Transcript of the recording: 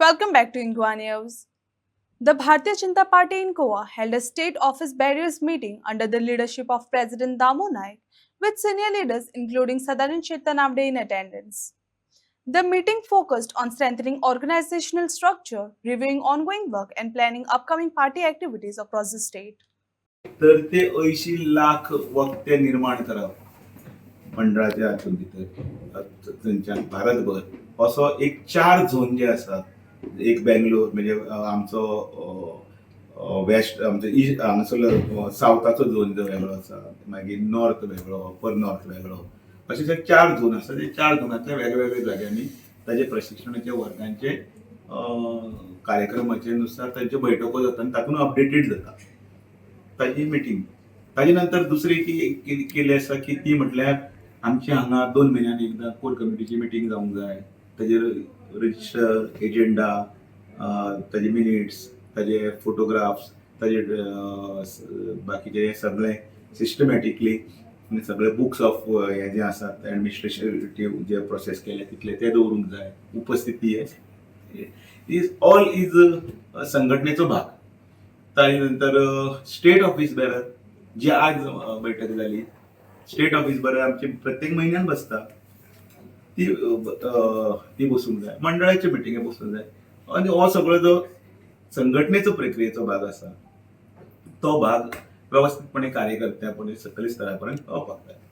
Welcome back to Inqua News. The Bharatiya Janata Party in Goa held a state office bearers meeting under the leadership of President Damo Naik, with senior leaders including Sadanan Chetanabde in attendance. The meeting focused on strengthening organizational structure, reviewing ongoing work, and planning upcoming party activities across the state. तर ते 80 लाख वक्ते निर्माण करप मंडळाच्या हातून भितर थंयच्यान भारतभर असो एक 4 झोन जे आसात. एक बेंगलोर म्हणजे आमचो वेस्ट आमचो ईस्ट हांगासरलो सावथाचो झोन जो वेगळो आसा, मागीर नॉर्थ वेगळो, अपर नॉर्थ वेगळो, अशे जे 4 झोन आसा. ते 4 झोनांतल्या वेगवेगळ्या जाग्यांनी ताजे प्रशिक्षणाच्या वर्गांचे कार्यक्रमाचे नुसार तांच्यो बैठको जाता आनी तातूंत अपडेटेड जाता ताजी मिटींग. ताजे नंतर दुसरी केली आसा की ती म्हटल्यार आमच्या हांगा 2 म्हयन्यान एकदां कोर कमिटीची मिटींग जावंक जाय. ताजेर रजिस्टर, एजेंडा, ताजे मिनिट्स, ताजे फोटोग्राफ्स, ताजे बाकीचे सगळे सिस्टमॅटिकली सगळे बुक्स ऑफ हे जे आसात एडमिनिस्ट्रेटिव्ह जे प्रोसेस केले तितले ते दवरूंक जाय. उपस्थिती इज ऑल इज संघटनेचो भाग. त्यानंतर स्टेट ऑफिस बेरर जी आज बैठक झाली. स्टेट ऑफिस बेरर आमची प्रत्येक महिन्यात बसता. ती बसूंक जाय. मंडळाचे मिटिंगे बसूंक जाय. आणि हो सगळो जो संघटनेचो प्रक्रियेचो भाग आसा तो भाग व्यवस्थितपणे कार्यकर्त्यापणे सकयल स्तरापर्यंत पावपाक जाय.